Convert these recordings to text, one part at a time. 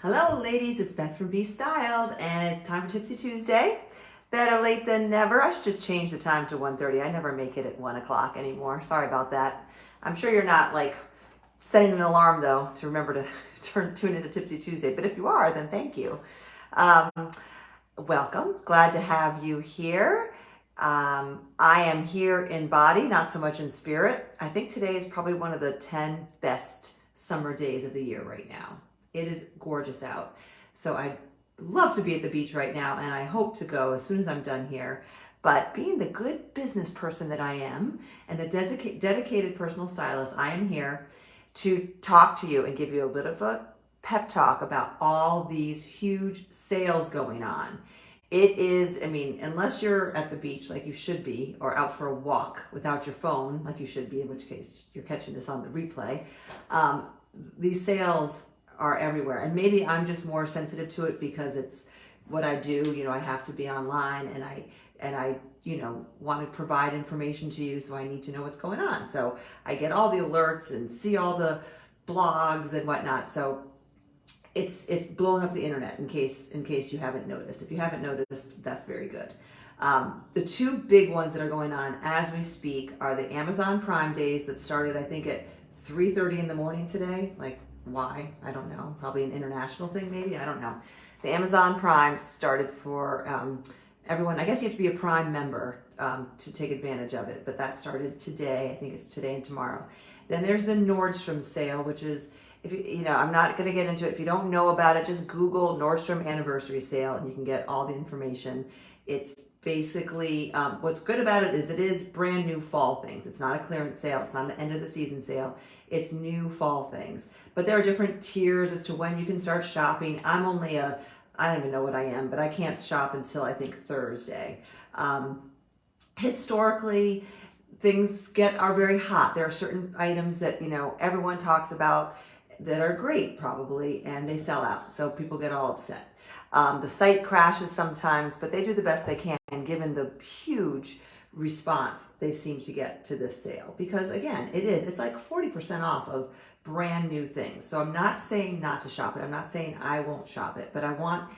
Hello ladies, it's Beth from Be Styled and it's time for Tipsy Tuesday. Better late than never. I should just change the time to 1:30. I never make it at 1 o'clock anymore. Sorry about that. I'm sure you're not like setting an alarm though to remember to tune into Tipsy Tuesday, but if you are, then thank you. Um, Welcome. Glad to have you here. I am here in body, not so much in spirit. I think today is probably one of the 10 best summer days of the year right now. It is gorgeous out. So I'd love to be at the beach right now, and I hope to go as soon as I'm done here. But being the good business person that I am and the dedicated personal stylist, I am here to talk to you and give you a bit of a pep talk about all these huge sales going on. It is, I mean, unless you're at the beach like you should be, or out for a walk without your phone like you should be, in which case you're catching this on the replay, these sales are everywhere. And maybe I'm just more sensitive to it because it's what I do. You know, I have to be online and I want to provide information to you, so I need to know what's going on. So I get all the alerts and see all the blogs and whatnot. So it's blowing up the internet in case you haven't noticed. If you haven't noticed, that's very good. The two big ones that are going on as we speak are the Amazon Prime days that started, I think, at 3:30 in the morning today. Like, why? I don't know. Probably an international thing, maybe. I don't know. The Amazon Prime started for everyone. I guess you have to be a Prime member to take advantage of it, but that started today. I think it's today and tomorrow. Then there's the Nordstrom sale, which is, if you know, I'm not going to get into it. If you don't know about it, just Google Nordstrom anniversary sale and you can get all the information. It's basically, what's good about it is brand new fall things. It's not a clearance sale. It's not an end of the season sale. It's new fall things. But there are different tiers as to when you can start shopping. I don't even know what I am, but I can't shop until I think Thursday. Historically, things are very hot. There are certain items that, you know, everyone talks about that are great probably, and they sell out. So people get all upset. The site crashes sometimes, but they do the best they can given the huge response they seem to get to this sale. Because again, it's like 40% off of brand new things. So I'm not saying not to shop it. I'm not saying I won't shop it, but I want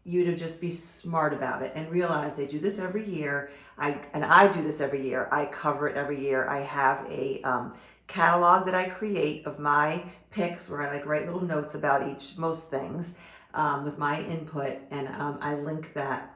you to just be smart about it and realize they do this every year. I do this every year. I cover it every year. I have a catalog that I create of my picks where I like write little notes about most things with my input, and I link that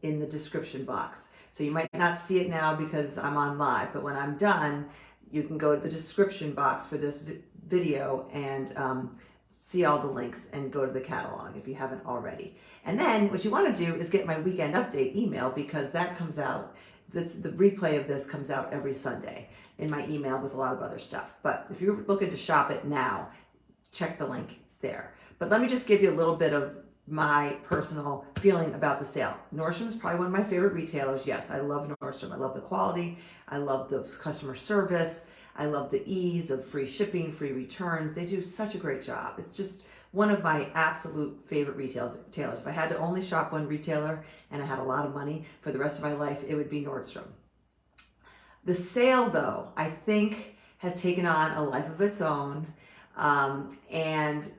in the description box. So you might not see it now because I'm on live, but when I'm done, you can go to the description box for this video and see all the links and go to the catalog if you haven't already. And then what you want to do is get my weekend update email, because that comes out, the replay of this comes out every Sunday in my email with a lot of other stuff. But if you're looking to shop it now, check the link there. But let me just give you a little bit of my personal feeling about the sale. Nordstrom is probably one of my favorite retailers. Yes, I love Nordstrom. I love the quality. I love the customer service. I love the ease of free shipping, free returns. They do such a great job. It's just one of my absolute favorite retailers. If I had to only shop one retailer and I had a lot of money for the rest of my life, it would be Nordstrom. The sale, though, I think has taken on a life of its own, and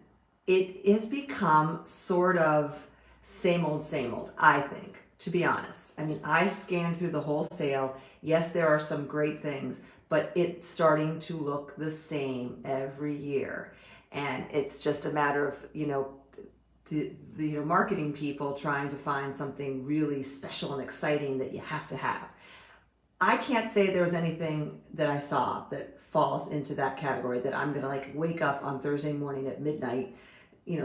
it has become sort of same old, I think, to be honest. I mean, I scanned through the whole sale. Yes, there are some great things, but it's starting to look the same every year. And it's just a matter of, the marketing people trying to find something really special and exciting that you have to have. I can't say there was anything that I saw that falls into that category that I'm gonna like wake up on Thursday morning at midnight,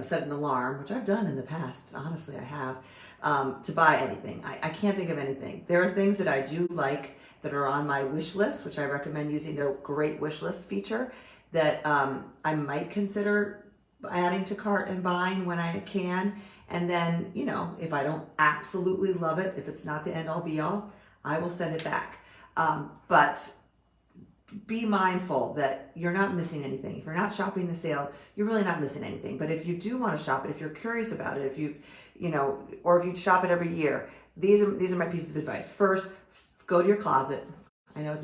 set an alarm, which I've done in the past. Honestly, I have, to buy anything. I can't think of anything. There are things that I do like that are on my wish list, which I recommend using their great wish list feature that I might consider adding to cart and buying when I can. And then, if I don't absolutely love it, if it's not the end all be all, I will send it back. But be mindful that you're not missing anything. If you're not shopping the sale, you're really not missing anything. But if you do want to shop it, if you're curious about it, if you shop it every year, these are my pieces of advice. First, go to your closet. I know,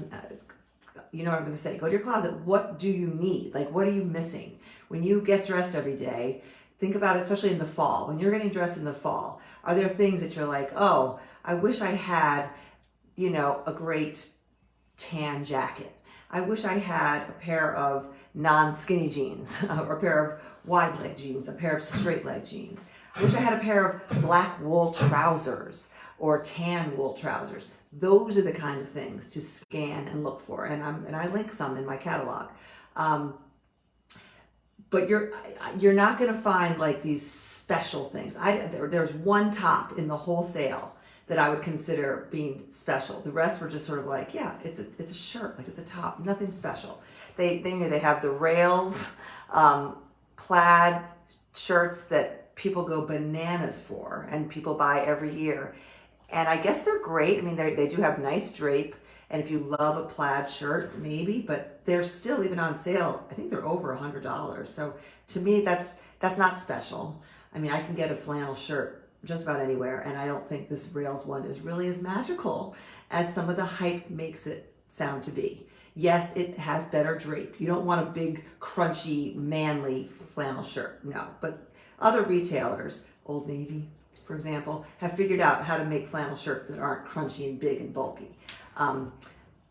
you know what I'm going to say. Go to your closet. What do you need? Like, what are you missing? When you get dressed every day, Think about it, especially in the fall. When you're getting dressed in the fall, are there things that you're like, oh, I wish I had, a great tan jacket. I wish I had a pair of non-skinny jeans or a pair of wide leg jeans, a pair of straight leg jeans. I wish I had a pair of black wool trousers or tan wool trousers. Those are the kind of things to scan and look for, and I link some in my catalog. But you're not going to find like these special things. There's one top in the whole sale that I would consider being special. The rest were just sort of like, yeah, it's a shirt, like it's a top, nothing special. They have the rails, plaid shirts that people go bananas for and people buy every year. And I guess they're great. I mean, they do have nice drape. And if you love a plaid shirt, maybe, but they're still even on sale. I think they're over $100. So to me, that's not special. I mean, I can get a flannel shirt just about anywhere, and I don't think this rails one is really as magical as some of the hype makes it sound to be. Yes, it has better drape. You don't want a big, crunchy, manly flannel shirt, no. But other retailers, Old Navy, for example, have figured out how to make flannel shirts that aren't crunchy and big and bulky.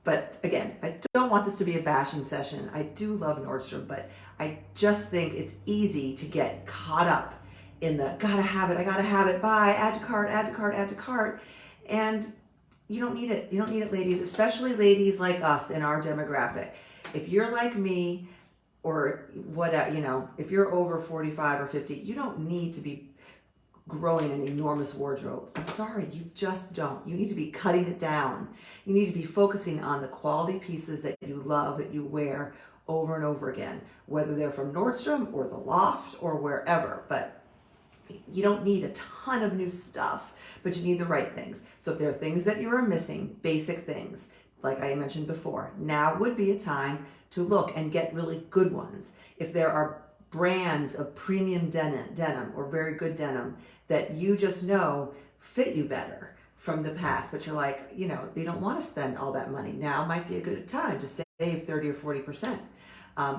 But again, I don't want this to be a bashing session. I do love Nordstrom, but I just think it's easy to get caught up in the gotta have it, I gotta have it, buy, add to cart, add to cart, add to cart. And you don't need it. You don't need it, ladies, especially ladies like us in our demographic. If you're like me, or what, if you're over 45 or 50, you don't need to be growing an enormous wardrobe. I'm sorry, you just don't. You need to be cutting it down. You need to be focusing on the quality pieces that you love, that you wear over and over again, whether they're from Nordstrom or the Loft or wherever. But you don't need a ton of new stuff, but you need the right things. So if there are things that you are missing, basic things, like I mentioned before, now would be a time to look and get really good ones. If there are brands of premium denim or very good denim that you just know fit you better from the past, but you're like, you don't want to spend all that money. Now might be a good time to save 30 or 40%.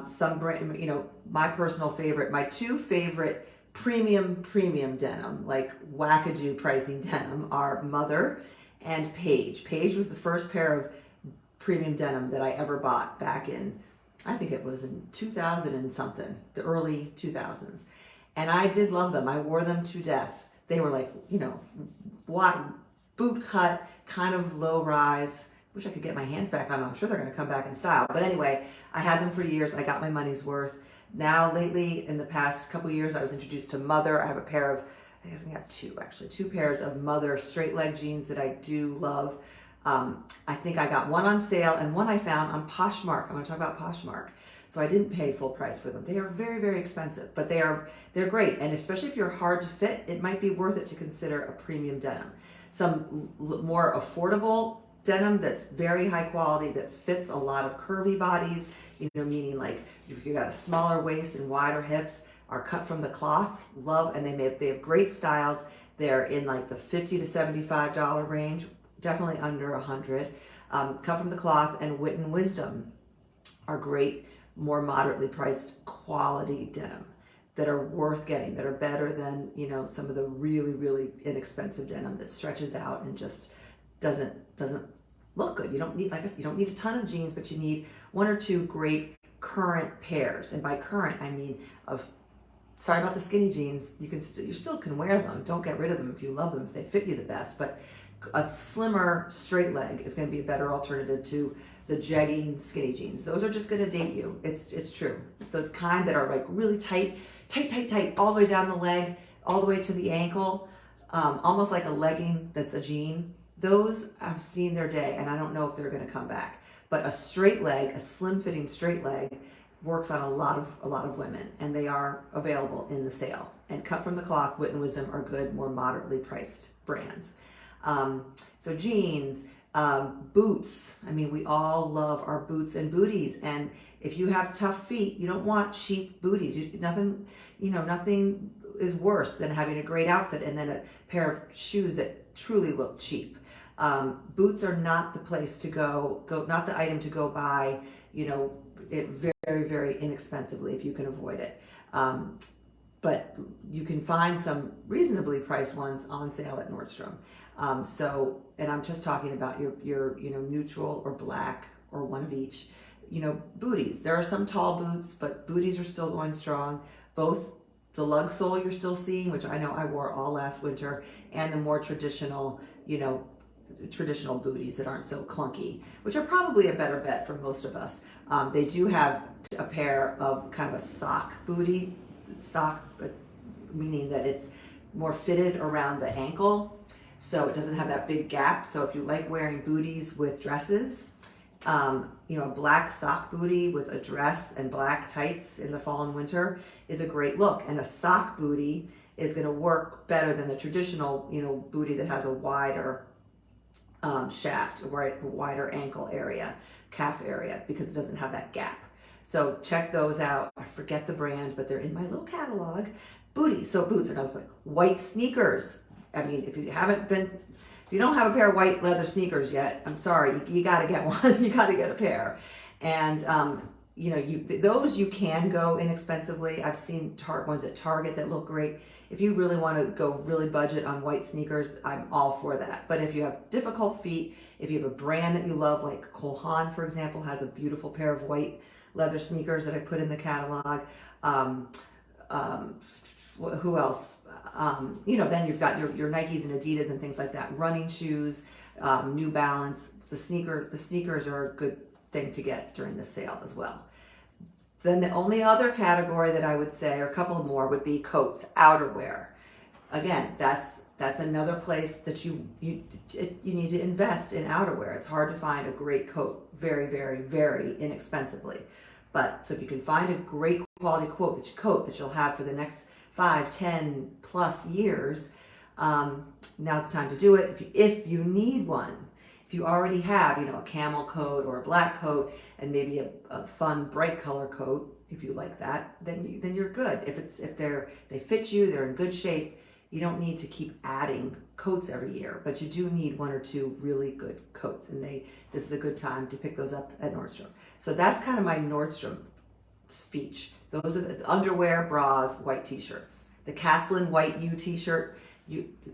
Some brand, my personal favorite, my two favorite premium denim, like wackadoo pricing denim, are Mother and Paige. Paige was the first pair of premium denim that I ever bought back in, I think it was in 2000 and something, the early 2000s. And I did love them. I wore them to death. They were like, wide, boot cut, kind of low rise. Wish I could get my hands back on them. I'm sure they're going to come back in style. But anyway, I had them for years. I got my money's worth. Now, lately, in the past couple years, I was introduced to Mother. I have a pair of, I think I have two pairs of Mother straight leg jeans that I do love. I think I got one on sale and one I found on Poshmark. I'm going to talk about Poshmark. So I didn't pay full price for them. They are very, very expensive, but they're great. And especially if you're hard to fit, it might be worth it to consider a premium denim. Some more affordable denim that's very high quality, that fits a lot of curvy bodies, meaning like if you got a smaller waist and wider hips, are cut from the cloth. Love, and they have great styles. They're in like the $50 to $75 range, definitely under $100. Cut from the cloth, and Wit and Wisdom are great, more moderately priced quality denim that are worth getting, that are better than some of the really, really inexpensive denim that stretches out and just doesn't look good. You don't need, you don't need a ton of jeans, but you need one or two great current pairs. And by current, I mean sorry about the skinny jeans. You still can wear them. Don't get rid of them if you love them, if they fit you the best. But a slimmer straight leg is going to be a better alternative to the jegging skinny jeans. Those are just going to date you. It's true. The kind that are like really tight, all the way down the leg, all the way to the ankle, almost like a legging that's a jean. Those have seen their day, and I don't know if they're going to come back. But a straight leg, a slim-fitting straight leg, works on a lot of women, and they are available in the sale. And cut from the cloth, Wit and Wisdom are good, more moderately priced brands. So jeans, boots. I mean, we all love our boots and booties. And if you have tough feet, you don't want cheap booties. Nothing is worse than having a great outfit and then a pair of shoes that truly look cheap. Boots are not the place to go, not the item to go buy, it very, very inexpensively if you can avoid it. but you can find some reasonably priced ones on sale at Nordstrom. And I'm just talking about your neutral or black or one of each. Booties. There are some tall boots, but booties are still going strong. Both the lug sole you're still seeing, which I know I wore all last winter, and the more traditional booties that aren't so clunky, which are probably a better bet for most of us. They do have a pair of kind of a sock booty, but meaning that it's more fitted around the ankle, so it doesn't have that big gap. So if you like wearing booties with dresses, a black sock booty with a dress and black tights in the fall and winter is a great look. And a sock booty is going to work better than the traditional, booty that has a wider shaft, a wider ankle area, calf area, because it doesn't have that gap. So check those out. I forget the brand, but they're in my little catalog. Boots are another place. White sneakers. I mean, if you don't have a pair of white leather sneakers yet, I'm sorry, you got to get one. You got to get a pair. And those you can go inexpensively. I've seen ones at Target that look great. If you really want to go really budget on white sneakers, I'm all for that. But if you have difficult feet, if you have a brand that you love, like Cole Haan, for example, has a beautiful pair of white leather sneakers that I put in the catalog. Who else? Then you've got your Nikes and Adidas and things like that. Running shoes, New Balance. The sneakers are a good thing to get during the sale as well. Then the only other category that I would say, or a couple more, would be coats, outerwear. Again, that's another place that you need to invest in outerwear. It's hard to find a great coat very, very, very inexpensively. So if you can find a great quality coat that you'll have for the next 5, 10 plus years, now's the time to do it. If you need one, if you already have, a camel coat or a black coat and maybe a fun bright color coat, if you like that, then you're good. If they fit you, they're in good shape. You don't need to keep adding coats every year, but you do need 1 or 2 really good coats, and this is a good time to pick those up at Nordstrom. So that's kind of my Nordstrom speech. Those are the underwear, bras, white t-shirts. The Caslin white U t-shirt,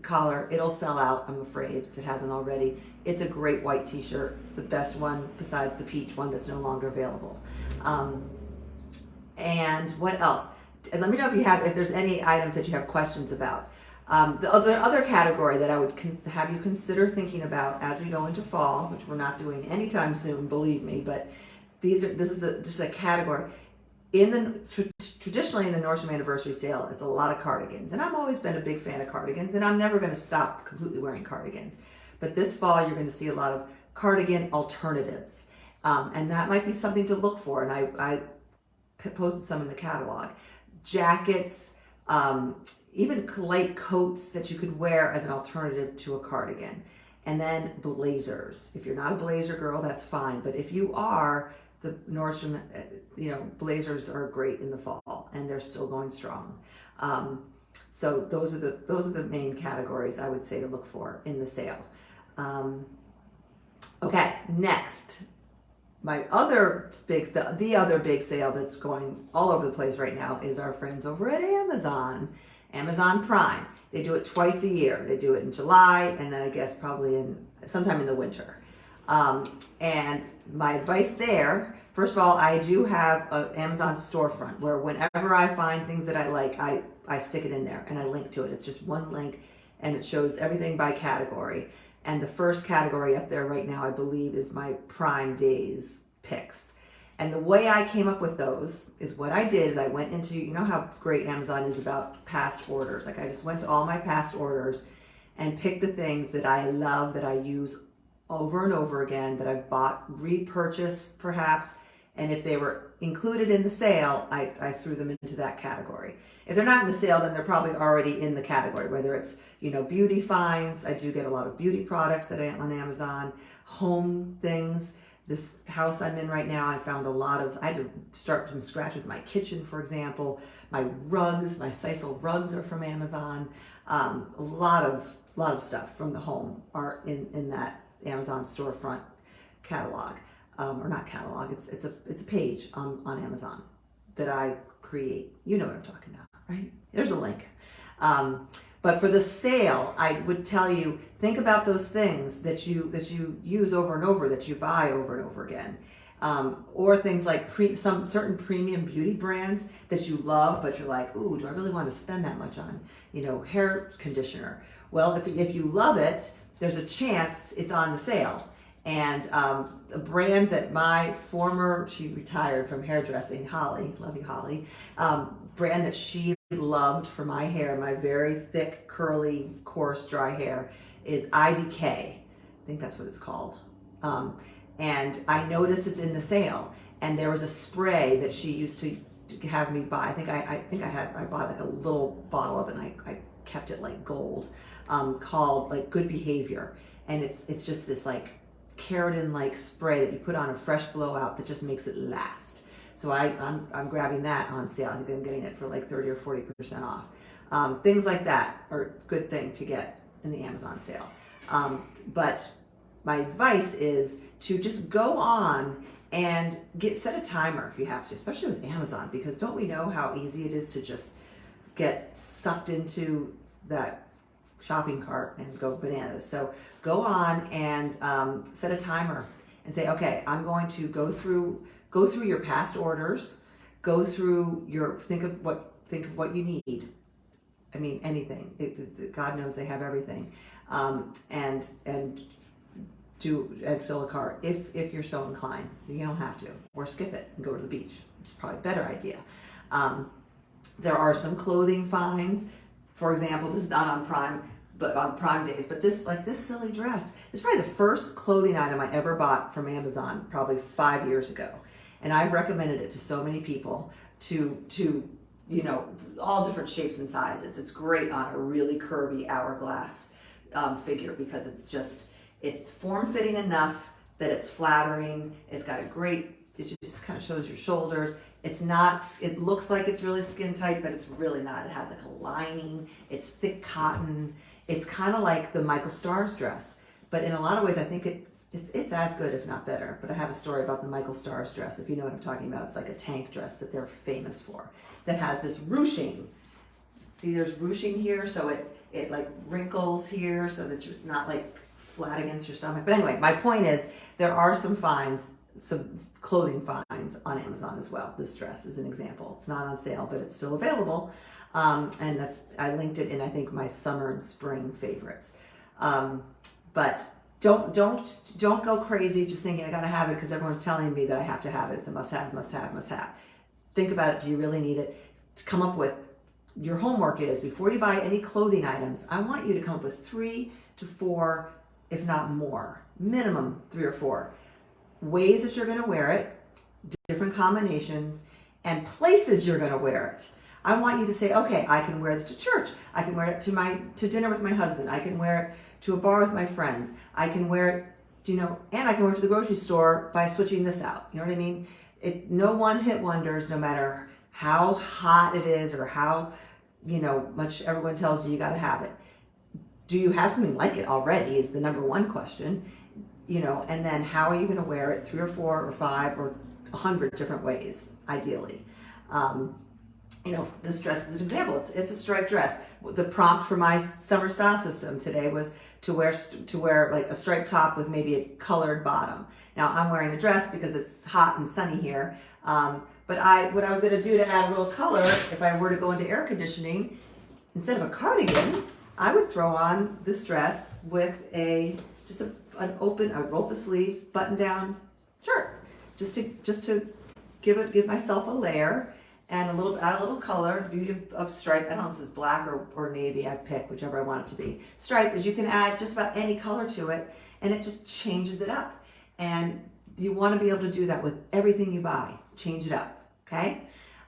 collar, it'll sell out, I'm afraid, if it hasn't already. It's a great white t-shirt. It's the best one besides the peach one that's no longer available. And what else? And let me know if there's any items that you have questions about. The other category that I would have you consider thinking about as we go into fall, which we're not doing anytime soon, believe me, but this is just a category. Traditionally in the Nordstrom anniversary sale, it's a lot of cardigans, and I've always been a big fan of cardigans, and I'm never going to stop completely wearing cardigans. But this fall, you're going to see a lot of cardigan alternatives, and that might be something to look for. And I posted some in the catalog. Jackets, even light coats that you could wear as an alternative to a cardigan. And then blazers. If you're not a blazer girl, that's fine. But if you are, the Nordstrom, blazers are great in the fall, and they're still going strong. So those are the main categories I would say to look for in the sale. Okay, next. The other big sale that's going all over the place right now is our friends over at Amazon Prime. They do it twice a year. They do it in July, and then I guess probably sometime in the winter. And my advice there, first of all, I do have an Amazon storefront where whenever I find things that I like, I stick it in there and I link to it. It's just one link, and it shows everything by category. And the first category up there right now, I believe, is my Prime Days picks. And the way I came up with those is what I did is I went into, you know how great Amazon is about past orders. Like I just went to all my past orders and picked the things that I love, that I use over and over again, that I've bought, repurchased perhaps. And if they were included in the sale, I threw them into that category. If they're not in the sale, then they're probably already in the category, whether it's, beauty finds. I do get a lot of beauty products on Amazon, home things. This house I'm in right now, I found I had to start from scratch with my kitchen, for example. My rugs, my Sisal rugs are from Amazon. A lot of stuff from the home are in that Amazon storefront catalog. Or not catalog, it's a page on Amazon that I create. You know what I'm talking about. right? There's a link. But for the sale, I would tell you, think about those things that you use over and over, that you buy over and over again. Or things like some certain premium beauty brands that you love, but you're like, ooh, do I really want to spend that much on, hair conditioner? Well, if you love it, there's a chance it's on the sale. And a brand that she retired from hairdressing, Holly, love you, Holly, brand that she loved for my hair, my very thick, curly, coarse, dry hair, is IDK. I think that's what it's called. And I noticed it's in the sale. And there was a spray that she used to have me buy. I bought like a little bottle of it, and I kept it like gold, called like Good Behavior. And it's just this like keratin like spray that you put on a fresh blowout that just makes it last. So I'm grabbing that on sale. I think I'm getting it for like 30 or 40% off. Things like that are a good thing to get in the Amazon sale. But my advice is to just go on and set a timer if you have to, especially with Amazon, because don't we know how easy it is to just get sucked into that shopping cart and go bananas. So go on and set a timer and say, okay, I'm going to go through your past orders, think of what you need. I mean, anything. God knows they have everything, and fill a cart if you're so inclined. So you don't have to, or skip it and go to the beach, which is probably a better idea. There are some clothing finds. For example, this is not on Prime, but on Prime days. But this silly dress, this is probably the first clothing item I ever bought from Amazon, probably 5 years ago, and I've recommended it to so many people to all different shapes and sizes. It's great on a really curvy hourglass figure, because it's form-fitting enough that it's flattering. It just kind of shows your shoulders. It looks like it's really skin tight, but it's really not. It has like a lining. It's thick cotton. It's kind of like the Michael Stars dress, but in a lot of ways, I think it's as good, if not better. But I have a story about the Michael Stars dress, if you know what I'm talking about. It's like a tank dress that they're famous for, that has this ruching. See, there's ruching here, so it like wrinkles here, so that it's not like flat against your stomach. But anyway, my point is there are some clothing finds on Amazon as well. This dress is an example. It's not on sale, but it's still available. And I linked it in, I think, my summer and spring favorites. But don't go crazy just thinking I gotta have it because everyone's telling me that I have to have it. It's a must have. Think about it. Do you really need it? To come up with, your homework is, before you buy any clothing items, I want you to come up with 3 to 4, if not more, minimum 3 or 4 ways that you're going to wear it, different combinations, and places you're going to wear it. I want you to say, okay, I can wear this to church. I can wear it to dinner with my husband. I can wear it to a bar with my friends. I can wear it, and I can wear it to the grocery store by switching this out. You know what I mean? No one hit wonders, no matter how hot it is or how, much everyone tells you got to have it. Do you have something like it already is the number one question, and then how are you going to wear it 3 or 4 or 5 or 100 different ways, ideally. This dress is an example. It's a striped dress. The prompt for my summer style system today was to wear like a striped top with maybe a colored bottom. Now I'm wearing a dress because it's hot and sunny here. But what I was going to do to add a little color, if I were to go into air conditioning, instead of a cardigan, I would throw on this dress with an open, I roll the sleeves, button down shirt, just to give myself a layer and add a little color. The beauty of stripe, I don't know if this is black or navy, I pick whichever I want it to be. Stripe is you can add just about any color to it, and it just changes it up. And you want to be able to do that with everything you buy. Change it up, okay?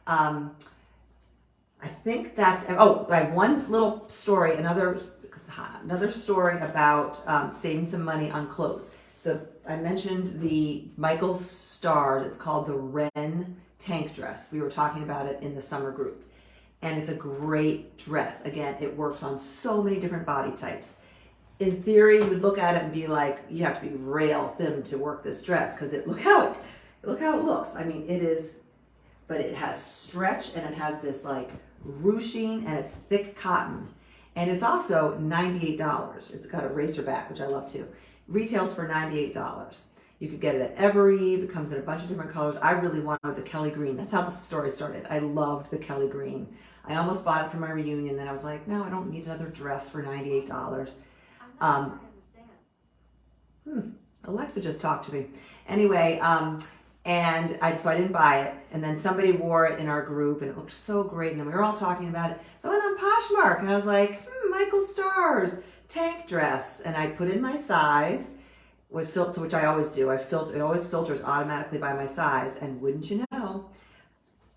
I think that's, I have one little story, another story about saving some money on clothes. I mentioned the Michael Stars. It's called the Wren tank dress. We were talking about it in the summer group. And it's a great dress. Again, it works on so many different body types. In theory, you would look at it and be like, you have to be rail thin to work this dress because look how it looks. I mean, it is, but it has stretch and it has this like ruching, and it's thick cotton. And it's also $98. It's got a racer back, which I love too. Retails for $98. You could get it at Evereve. It comes in a bunch of different colors. I really wanted the Kelly green. That's how the story started. I loved the Kelly green. I almost bought it for my reunion. Then I was like, no, I don't need another dress for $98. Alexa just talked to me. Anyway, so I didn't buy it. And then somebody wore it in our group, and it looked so great. And then we were all talking about it. So I went on Poshmark, and I was like, Michael Stars tank dress. And I put in my size, which I always do. It always filters automatically by my size. And wouldn't you know,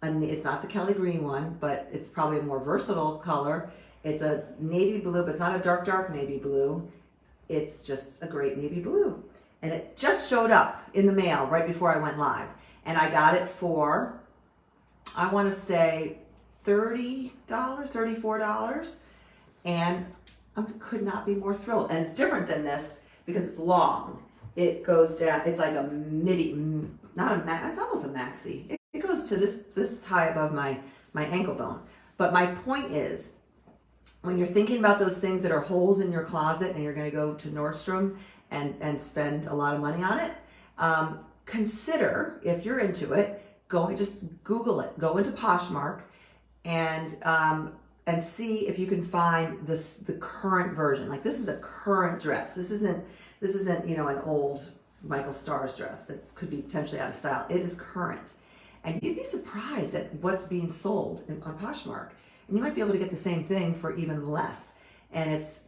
it's not the Kelly green one, but it's probably a more versatile color. It's a navy blue, but it's not a dark, dark navy blue. It's just a great navy blue. And it just showed up in the mail right before I went live. And I got it for, I want to say $30, $34. And I could not be more thrilled. And it's different than this because it's long. It goes down, it's like a midi, it's almost a maxi. It goes to this high above my ankle bone. But my point is, when you're thinking about those things that are holes in your closet and you're going to go to Nordstrom and spend a lot of money on it, consider, if you're into it, just Google it. Go into Poshmark and see if you can find the current version. Like, this is a current dress. This isn't an old Michael Stars dress that could be potentially out of style. It is current, and you'd be surprised at what's being sold on Poshmark. And you might be able to get the same thing for even less. And it's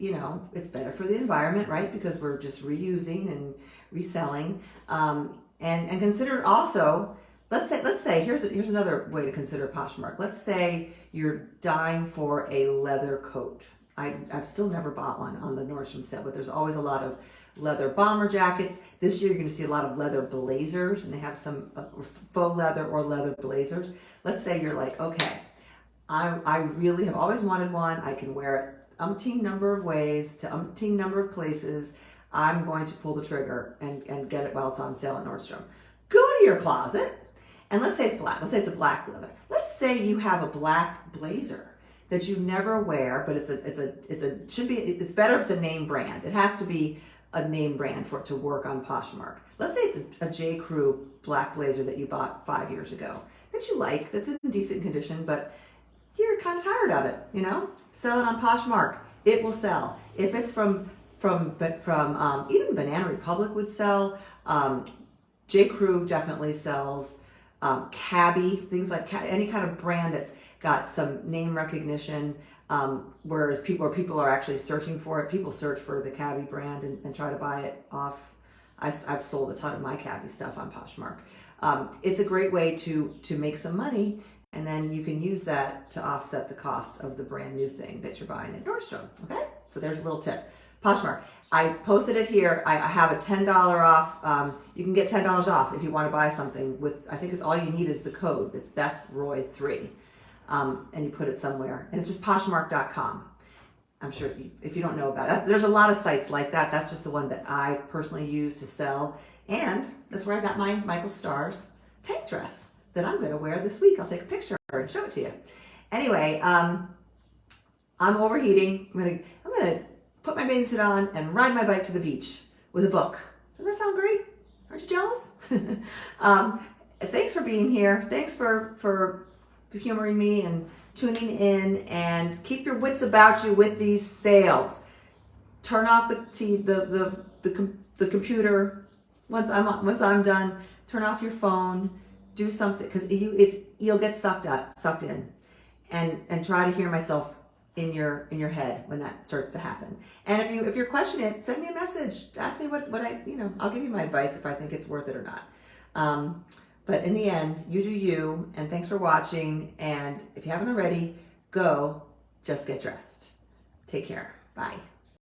better for the environment, right? Because we're just reusing and reselling. And consider also, let's say here's another way to consider Poshmark. Let's say you're dying for a leather coat. I've still never bought one on the Nordstrom sale, but there's always a lot of leather bomber jackets. This year you're going to see a lot of leather blazers, and they have some faux leather or leather blazers. Let's say you're like, okay, I really have always wanted one. I can wear it umpteen number of ways to umpteen number of places. I'm going to pull the trigger and get it while it's on sale at Nordstrom. Go to your closet, and let's say it's black. Let's say it's a black leather. Let's say you have a black blazer that you never wear, but it's better if it's a name brand. It has to be a name brand for it to work on Poshmark. Let's say it's a J. Crew black blazer that you bought 5 years ago that you like, that's in decent condition, but you're kind of tired of it, Sell it on Poshmark. It will sell. If it's from even Banana Republic would sell. J. Crew definitely sells. Cabby, things like any kind of brand that's got some name recognition. Whereas people are actually searching for it. People search for the Cabby brand and try to buy it off. I've sold a ton of my Cabby stuff on Poshmark. It's a great way to make some money. And then you can use that to offset the cost of the brand new thing that you're buying at Nordstrom, okay? So there's a little tip. Poshmark, I posted it here. I have a $10 off. You can get $10 off if you want to buy something with, I think it's all you need is the code. It's BethRoy3. And you put it somewhere. And it's just Poshmark.com. I'm sure if you don't know about it, there's a lot of sites like that. That's just the one that I personally use to sell. And that's where I got my Michael Stars tank dress that I'm going to wear this week. I'll take a picture and show it to you. Anyway, I'm overheating. I'm gonna put my bathing suit on and ride my bike to the beach with a book. Doesn't that sound great? Aren't you jealous? Thanks for being here. Thanks for humoring me and tuning in, and keep your wits about you with these sales. Turn off the computer once I'm done. Turn off your phone. Do something, because you'll get sucked in, and try to hear myself in your head when that starts to happen. And if you're questioning it, send me a message. Ask me what I'll give you my advice if I think it's worth it or not. But in the end, you do you, and thanks for watching. And if you haven't already, go just get dressed. Take care. Bye.